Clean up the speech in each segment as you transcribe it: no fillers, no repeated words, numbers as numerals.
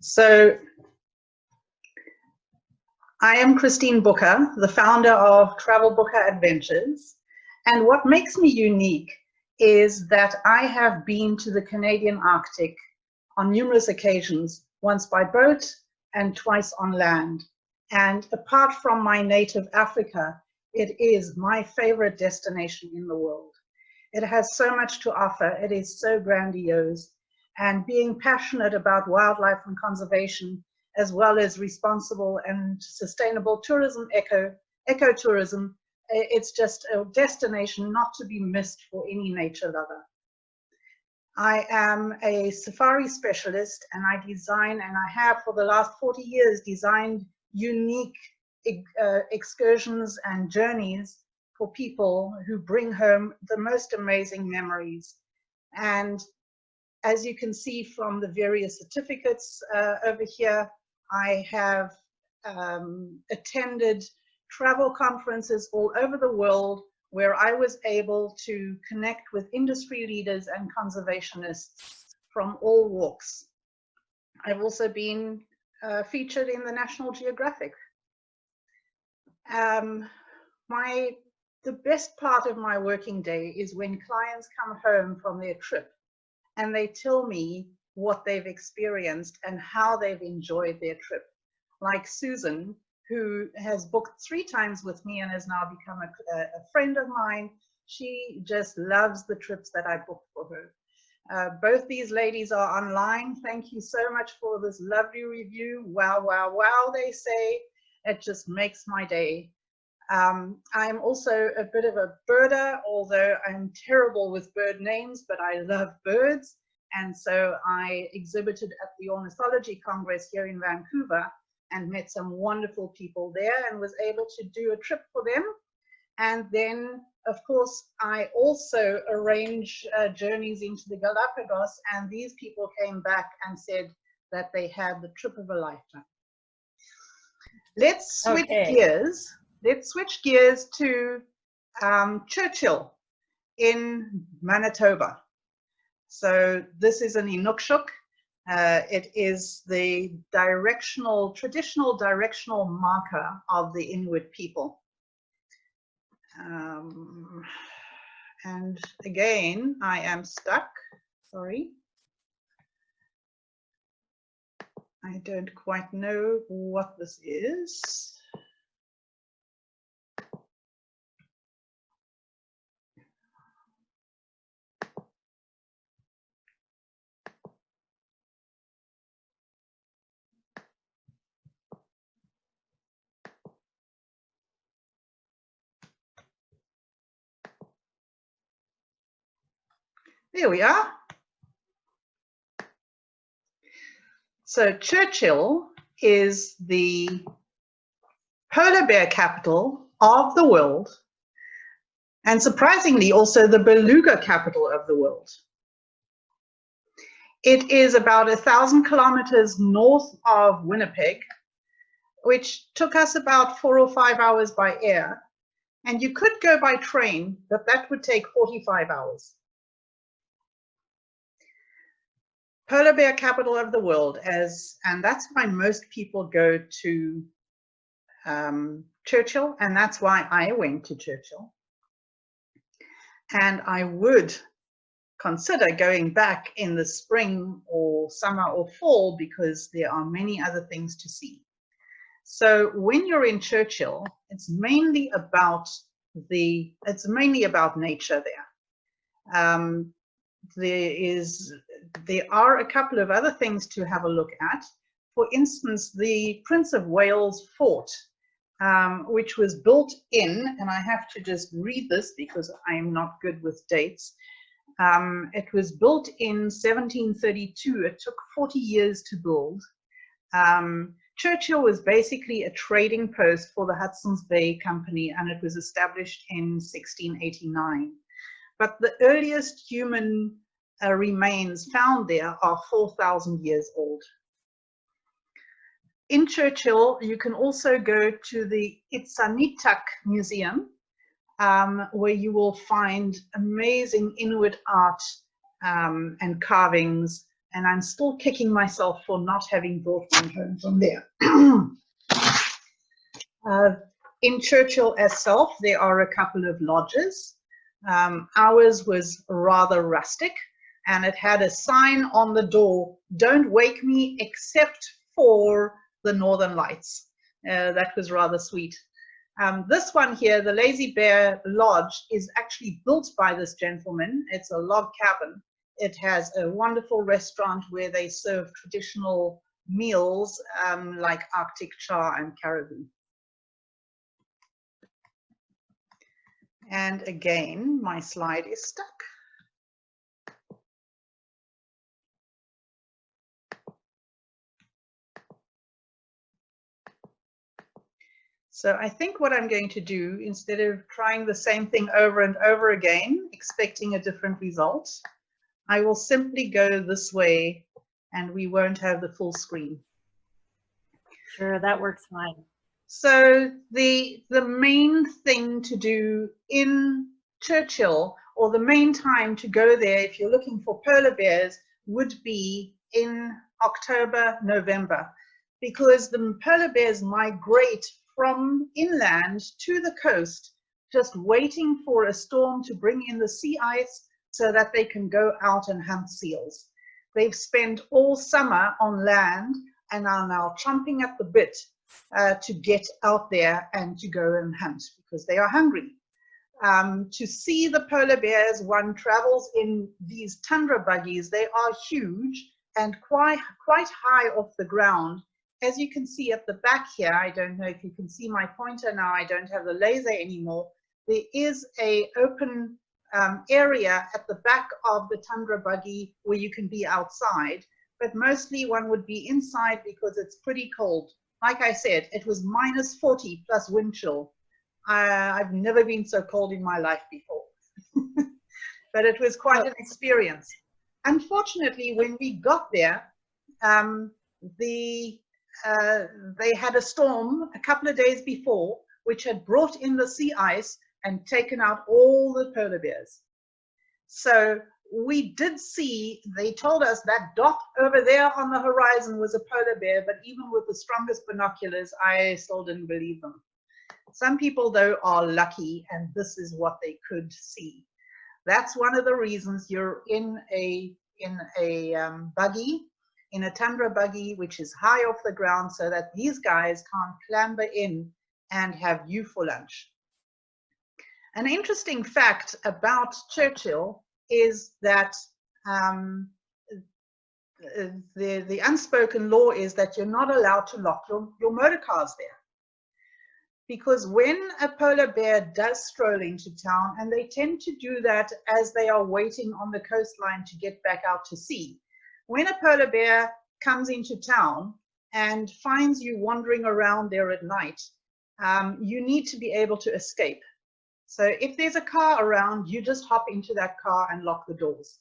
So I am Christine Booker, the founder of Travel Booker Adventures. And what makes me unique is that I have been to the Canadian Arctic on numerous occasions, once by boat and twice on land. And apart from my native Africa, it is my favorite destination in the world. It has so much to offer. It is so grandiose. And being passionate about wildlife and conservation, as well as responsible and sustainable tourism, ecotourism, it's just a destination not to be missed for any nature lover. I am a safari specialist, and I design, and I have for the last 40 years designed unique excursions and journeys for people who bring home the most amazing memories. And as you can see from the various certificates over here, I have attended travel conferences all over the world where I was able to connect with industry leaders and conservationists from all walks. I've also been featured in the National Geographic. The best part of my working day is when clients come home from their trip and they tell me what they've experienced and how they've enjoyed their trip. Like Susan, who has booked 3 times with me and has now become a friend of mine. She just loves the trips that I booked for her. Both these ladies are online. Thank you so much for this lovely review. Wow, wow, wow, they say. It just makes my day. I'm also a bit of a birder, although I'm terrible with bird names, but I love birds. And so I exhibited at the Ornithology Congress here in Vancouver and met some wonderful people there and was able to do a trip for them. And then, of course, I also arrange journeys into the Galapagos, and these people came back and said that they had the trip of a lifetime. Let's switch gears. Let's switch gears to Churchill in Manitoba. So this is an Inukshuk. It is the traditional directional marker of the Inuit people. And again, I am stuck, sorry. I don't quite know what this is. There we are. So Churchill is the polar bear capital of the world, and surprisingly also the beluga capital of the world. It is about 1,000 kilometers north of Winnipeg, which took us about 4 or 5 hours by air. And you could go by train, but that would take 45 hours. Polar bear capital of the world, and that's why most people go to Churchill, and that's why I went to Churchill. And I would consider going back in the spring or summer or fall because there are many other things to see. So when you're in Churchill, it's mainly about nature there. There are a couple of other things to have a look at. For instance, the Prince of Wales Fort, which was built in, and I have to just read this because I'm not good with dates. It was built in 1732. It took 40 years to build. Churchill was basically a trading post for the Hudson's Bay Company, and it was established in 1689. But the earliest human remains found there are 4,000 years old. In Churchill, you can also go to the Itsanitak Museum, where you will find amazing Inuit art and carvings and I'm still kicking myself for not having brought one home from there. In Churchill itself, there are a couple of lodges. Ours was rather rustic, and it had a sign on the door, "Don't wake me except for the Northern Lights." That was rather sweet. This one here, the Lazy Bear Lodge, is actually built by this gentleman. It's a log cabin. It has a wonderful restaurant where they serve traditional meals like Arctic char and caribou. And again, my slide is stuck. So I think what I'm going to do, instead of trying the same thing over and over again, expecting a different result, I will simply go this way and we won't have the full screen. Sure, that works fine. So the main thing to do in Churchill, or the main time to go there if you're looking for polar bears, would be in October, November, because the polar bears migrate from inland to the coast, just waiting for a storm to bring in the sea ice so that they can go out and hunt seals. They've spent all summer on land and are now chomping at the bit to get out there and to go and hunt because they are hungry. To see the polar bears, one travels in these tundra buggies. They are huge and quite high off the ground. As you can see at the back here, I don't know if you can see my pointer now, I don't have the laser anymore. There is an open area at the back of the tundra buggy where you can be outside, but mostly one would be inside because it's pretty cold. Like I said, it was -40 plus wind chill. I've never been so cold in my life before, but it was quite an experience. Unfortunately, when we got there, they had a storm a couple of days before, which had brought in the sea ice and taken out all the polar bears. So we did see, they told us that dot over there on the horizon was a polar bear, but even with the strongest binoculars, I still didn't believe them. Some people, though, are lucky, and this is what they could see. That's one of the reasons you're in a buggy, in a tundra buggy, which is high off the ground, so that these guys can't clamber in and have you for lunch. An interesting fact about Churchill is that the unspoken law is that you're not allowed to lock your motor cars there. Because when a polar bear does stroll into town, and they tend to do that as they are waiting on the coastline to get back out to sea, when a polar bear comes into town and finds you wandering around there at night, you need to be able to escape. So if there's a car around, you just hop into that car and lock the doors.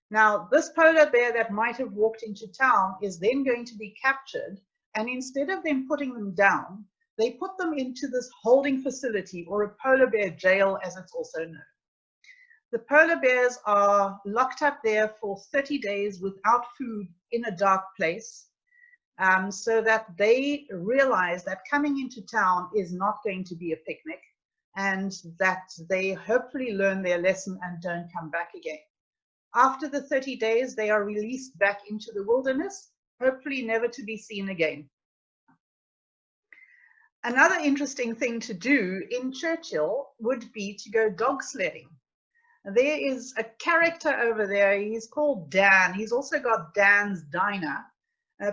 Now, this polar bear that might have walked into town is then going to be captured, and instead of them putting them down, they put them into this holding facility, or a polar bear jail, as it's also known. The polar bears are locked up there for 30 days without food in a dark place, so that they realize that coming into town is not going to be a picnic, and that they hopefully learn their lesson and don't come back again. After the 30 days, they are released back into the wilderness, hopefully never to be seen again. Another interesting thing to do in Churchill would be to go dog sledding. There is a character over there, he's called Dan. He's also got Dan's Diner.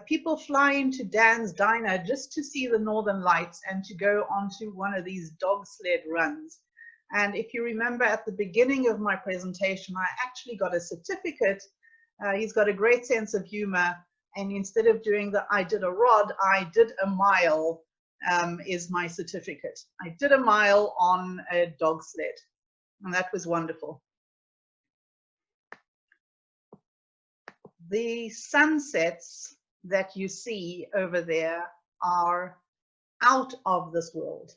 People fly into Dan's Diner just to see the Northern Lights and to go onto one of these dog sled runs. And if you remember at the beginning of my presentation, I actually got a certificate. He's got a great sense of humor. And instead of doing the I did a rod, I did a mile is my certificate. I did a mile on a dog sled. And that was wonderful. The sunsets that you see over there are out of this world.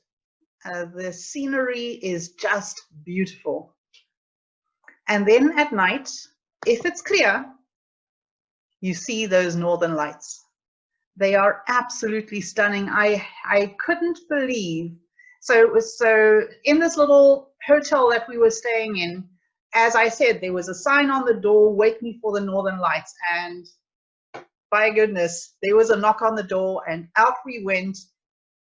The scenery is just beautiful. And then at night, if it's clear, you see those northern lights. They are absolutely stunning. I couldn't believe. So in this little hotel that we were staying in, as I said, there was a sign on the door, "Wake me for the northern lights." And by goodness, there was a knock on the door, and out we went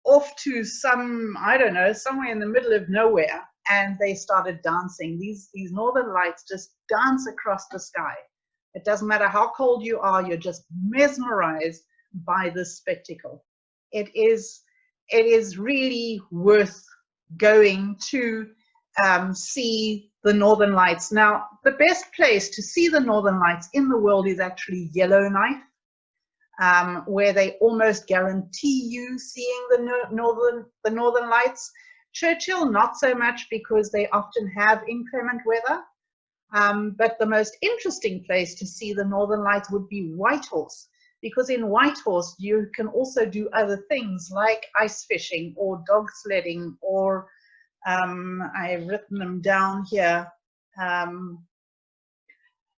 off to some, I don't know, somewhere in the middle of nowhere, and they started dancing. These northern lights just dance across the sky. It doesn't matter how cold you are, you're just mesmerized by this spectacle. It is really worth going to see the northern lights. Now, the best place to see the northern lights in the world is actually Yellowknife, where they almost guarantee you seeing the northern lights. Churchill, not so much, because they often have inclement weather. But the most interesting place to see the northern lights would be Whitehorse, because in Whitehorse you can also do other things like ice fishing or dog sledding, or I've written them down here.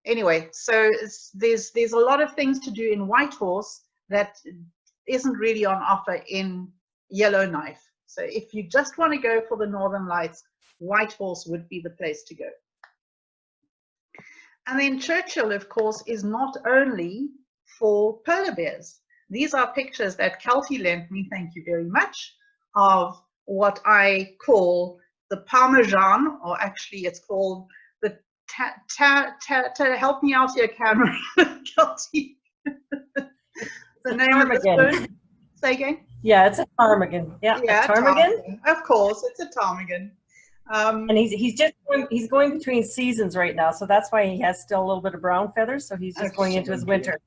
Anyway, so there's a lot of things to do in Whitehorse that isn't really on offer in Yellowknife. So if you just want to go for the northern lights, Whitehorse would be the place to go. And then Churchill, of course, is not only for polar bears. These are pictures that Kelty lent me, thank you very much, of what I call the Parmesan, or actually it's called the help me out here, Cameron, Kelty. The name of this bird. Say again? Yeah, it's a ptarmigan. Yeah, a ptarmigan. Of course, it's a ptarmigan. And he's going between seasons right now, so that's why he has still a little bit of brown feathers. So he's just going into his winter.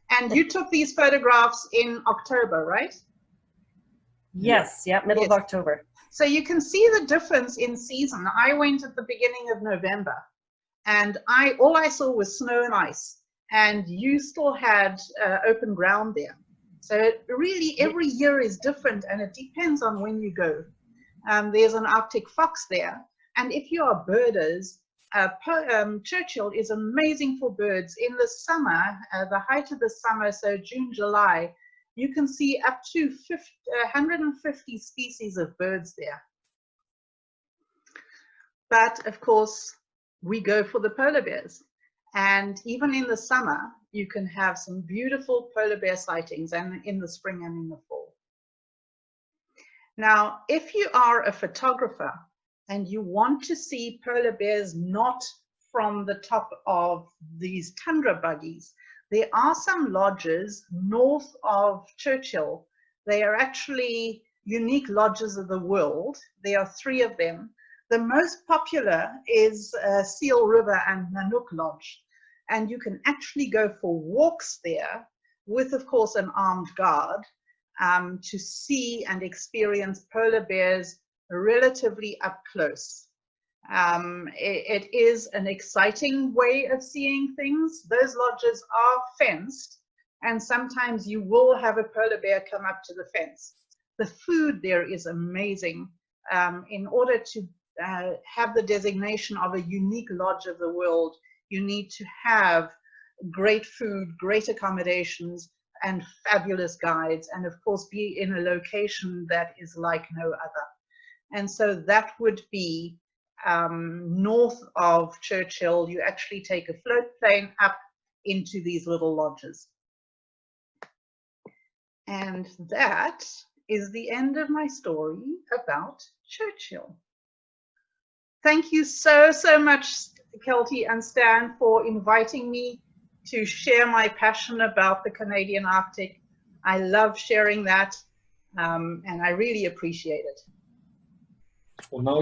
And you took these photographs in October, right? Yes. Yeah, middle of October. So you can see the difference in season. I went at the beginning of November, and all I saw was snow and ice, and you still had open ground there. So really every year is different, and it depends on when you go. There's an Arctic fox there, and if you are birders, Churchill is amazing for birds. In the summer, the height of the summer, so June, July, you can see up to 150 species of birds there. But of course, we go for the polar bears. And even in the summer, you can have some beautiful polar bear sightings, and in the spring and in the fall. Now, if you are a photographer and you want to see polar bears not from the top of these tundra buggies, there are some lodges north of Churchill. They are actually unique lodges of the world. There are 3 of them. The most popular is Seal River and Nanook Lodge. And you can actually go for walks there with, of course, an armed guard to see and experience polar bears relatively up close. It is an exciting way of seeing things. Those lodges are fenced, and sometimes you will have a polar bear come up to the fence. The food there is amazing. In order to have the designation of a unique lodge of the world, you need to have great food, great accommodations, and fabulous guides, and of course be in a location that is like no other. And so that would be north of Churchill. You actually take a float plane up into these little lodges. And that is the end of my story about Churchill. Thank you so much, Kelty and Stan, for inviting me to share my passion about the Canadian Arctic. I love sharing that, and I really appreciate it. Well, now